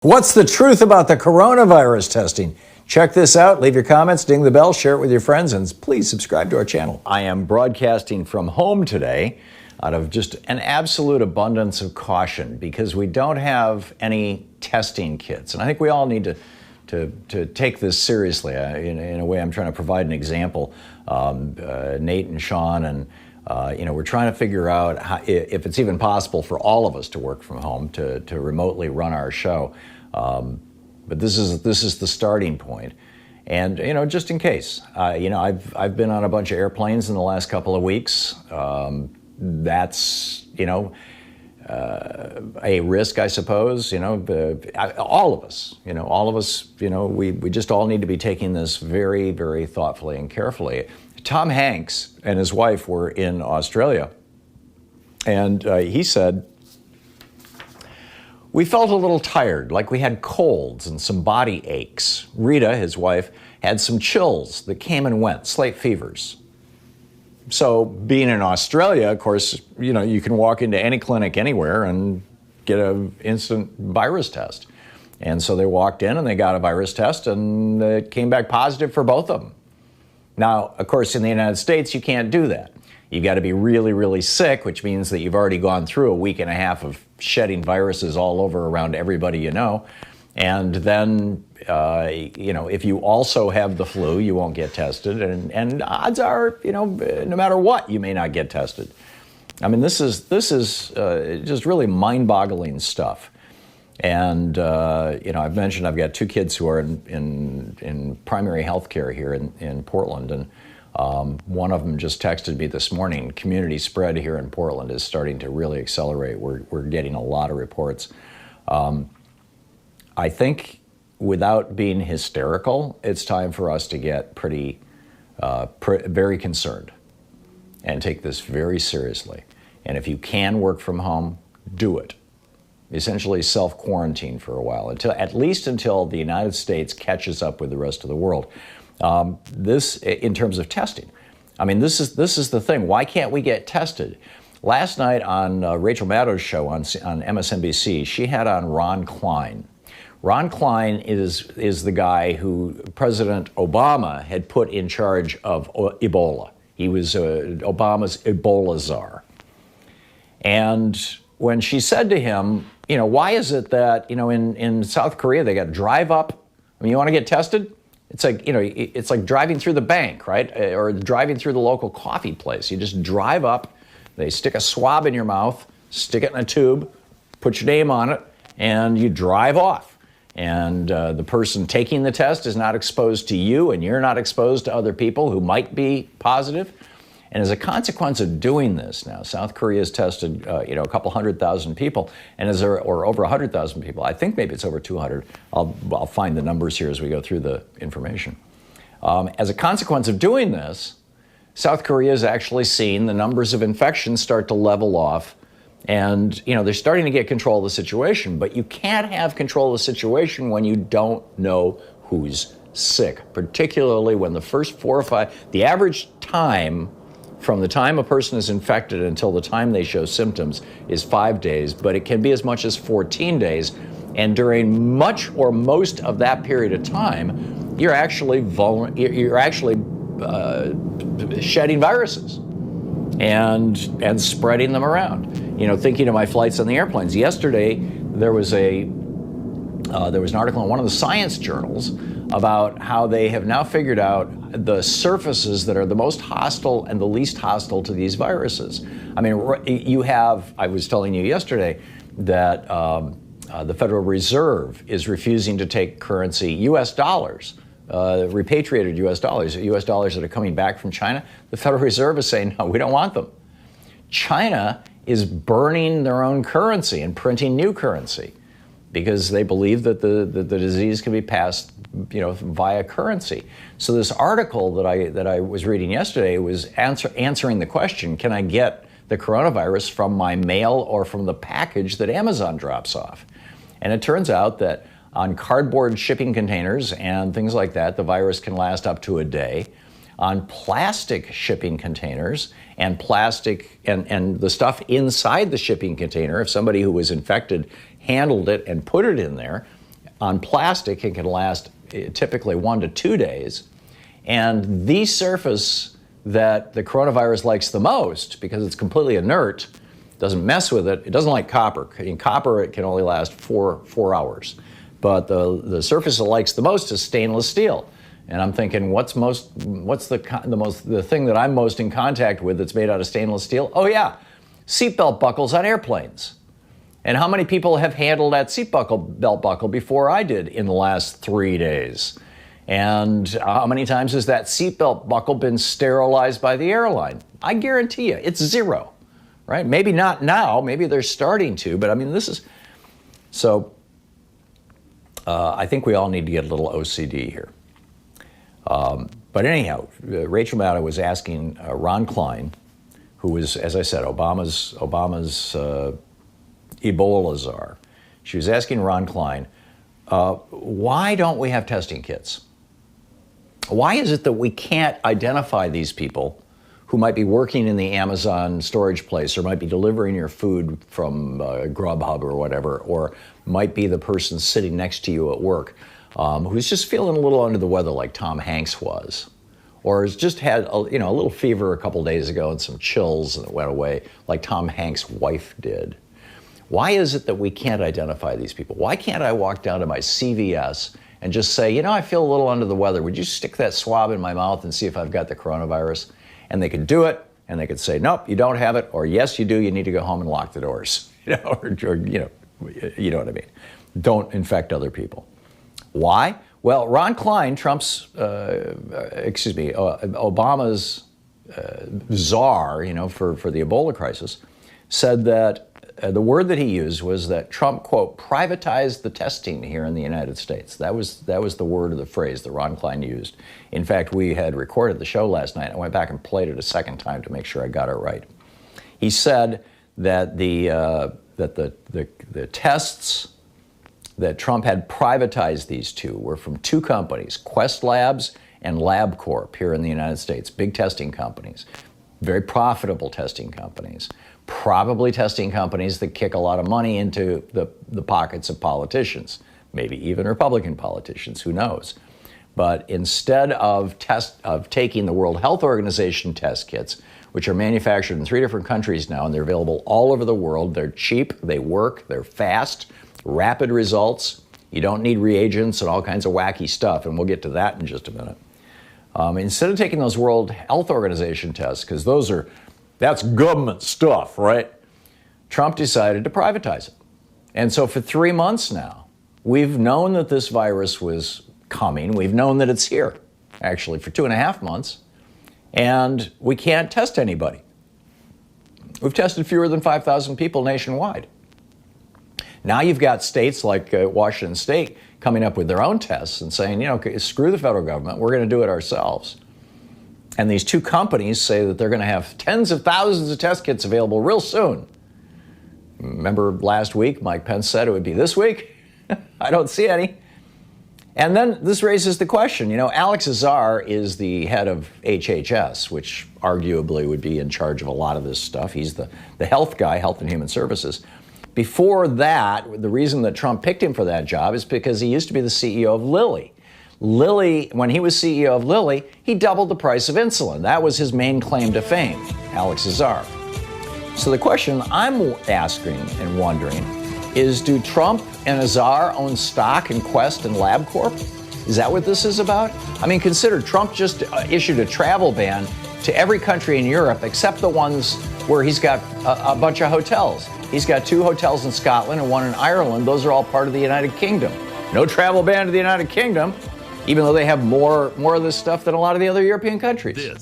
What's the truth about the coronavirus testing? Check this out. Leave your comments, ding the bell, share it with your friends, and please subscribe to our channel. I am broadcasting from home today out of just an absolute abundance of caution because we don't have any testing kits. And I think we all need to take this seriously. In a way, I'm trying to provide an example. Nate and Sean and we're trying to figure out how, if it's even possible for all of us to work from home, to remotely run our show. But this is the starting point. And, just in case, I've been on a bunch of airplanes in the last couple of weeks. That's, a risk, I suppose, all of us, we just all need to be taking this very, very thoughtfully and carefully. Tom Hanks and his wife were in Australia, and he said, we felt a little tired, like we had colds and some body aches. Rita, his wife, had some chills that came and went, slight fevers. So being in Australia, of course, you can walk into any clinic anywhere and get an instant virus test. And so they walked in and they got a virus test and it came back positive for both of them. Now, of course, in the United States, you can't do that. You've got to be really, really sick, which means that you've already gone through a week and a half of shedding viruses all over around everybody you know. And then, if you also have the flu, you won't get tested. And odds are, no matter what, you may not get tested. I mean, this is just really mind-boggling stuff. And, I've mentioned I've got two kids who are in primary health care here in Portland. And one of them just texted me this morning. Community spread here in Portland is starting to really accelerate. We're getting a lot of reports. I think without being hysterical, it's time for us to get very concerned and take this very seriously. And if you can work from home, do it. Essentially self-quarantine for a while, at least until the United States catches up with the rest of the world. This, in terms of testing, I mean, this is the thing. Why can't we get tested? Last night on Rachel Maddow's show on MSNBC, she had on Ron Klein. Ron Klein is the guy who President Obama had put in charge of Ebola. He was Obama's Ebola czar. And when she said to him, why is it that, in South Korea, they got to drive up? I mean, you want to get tested? It's like, it's like driving through the bank, right? Or driving through the local coffee place. You just drive up, they stick a swab in your mouth, stick it in a tube, put your name on it, and you drive off. And the person taking the test is not exposed to you, and you're not exposed to other people who might be positive. And as a consequence of doing this now, South Korea has tested, a couple 100,000 people, or over 100,000 people. I think maybe it's over 200. I'll find the numbers here as we go through the information. As a consequence of doing this, South Korea has actually seen the numbers of infections start to level off. And, they're starting to get control of the situation. But you can't have control of the situation when you don't know who's sick, particularly when the first 4 or 5, the average time from the time a person is infected until the time they show symptoms is 5 days, but it can be as much as 14 days. And during much or most of that period of time, you're actually shedding viruses and spreading them around. Thinking of my flights on the airplanes. Yesterday, there was an article in one of the science journals about how they have now figured out the surfaces that are the most hostile and the least hostile to these viruses. I mean, I was telling you yesterday that the Federal Reserve is refusing to take currency, U.S. dollars, repatriated U.S. dollars that are coming back from China. The Federal Reserve is saying, no, we don't want them. China is burning their own currency and printing new currency because they believe that the disease can be passed, via currency. So this article that I was reading yesterday was answering the question: can I get the coronavirus from my mail or from the package that Amazon drops off? And it turns out that on cardboard shipping containers and things like that, the virus can last up to a day. On plastic shipping containers and plastic and the stuff inside the shipping container, if somebody who was infected handled it and put it in there, on plastic, it can last typically 1 to 2 days. And the surface that the coronavirus likes the most, because it's completely inert, doesn't mess with it, it doesn't like copper. In copper, it can only last four hours. But the surface it likes the most is stainless steel. And I'm thinking, what's the thing that I'm most in contact with that's made out of stainless steel? Oh yeah, seatbelt buckles on airplanes. And how many people have handled that belt buckle before I did in the last 3 days? And how many times has that seatbelt buckle been sterilized by the airline? I guarantee you, it's zero, right? Maybe not now, maybe they're starting to, but I mean, this is, so I think we all need to get a little OCD here. But anyhow, Rachel Maddow was asking Ron Klein, who was, as I said, Obama's Ebola czar. She was asking Ron Klein, why don't we have testing kits? Why is it that we can't identify these people who might be working in the Amazon storage place, or might be delivering your food from Grubhub or whatever, or might be the person sitting next to you at work who's just feeling a little under the weather like Tom Hanks was, or has just had a little fever a couple days ago and some chills and it went away like Tom Hanks' wife did? Why is it that we can't identify these people? Why can't I walk down to my CVS and just say, I feel a little under the weather. Would you stick that swab in my mouth and see if I've got the coronavirus? And they could do it, and they could say, nope, you don't have it, or yes, you do, you need to go home and lock the doors. You know what I mean. Don't infect other people. Why? Well, Ron Klein, Obama's czar, for the Ebola crisis, said that the word that he used was that Trump, quote, privatized the testing here in the United States. That was the word or the phrase that Ron Klein used. In fact, we had recorded the show last night. I went back and played it a second time to make sure I got it right. He said that the tests that Trump had privatized, these two, were from two companies, Quest Labs and LabCorp here in the United States, big testing companies, very profitable testing companies, probably testing companies that kick a lot of money into the pockets of politicians, maybe even Republican politicians, who knows. But instead of taking the World Health Organization test kits, which are manufactured in 3 different countries now, and they're available all over the world, they're cheap, they work, they're fast, rapid results. You don't need reagents and all kinds of wacky stuff, and we'll get to that in just a minute. Instead of taking those World Health Organization tests, because that's government stuff, right? Trump decided to privatize it. And so for 3 months now, we've known that this virus was coming. We've known that it's here, actually, for 2.5 months. And we can't test anybody. We've tested fewer than 5,000 people nationwide. Now you've got states like Washington State coming up with their own tests and saying, screw the federal government, we're going to do it ourselves. And these two companies say that they're going to have tens of thousands of test kits available real soon. Remember last week, Mike Pence said it would be this week? I don't see any. And then this raises the question, Alex Azar is the head of HHS, which arguably would be in charge of a lot of this stuff. He's the health guy, Health and Human Services. Before that, the reason that Trump picked him for that job is because he used to be the CEO of Lilly. Lilly, when he was CEO of Lilly, he doubled the price of insulin. That was his main claim to fame, Alex Azar. So the question I'm asking and wondering is, do Trump and Azar own stock in Quest and LabCorp? Is that what this is about? I mean, consider Trump just issued a travel ban to every country in Europe except the ones where he's got a bunch of hotels. He's got 2 hotels in Scotland and 1 in Ireland. Those are all part of the United Kingdom. No travel ban to the United Kingdom, even though they have more of this stuff than a lot of the other European countries.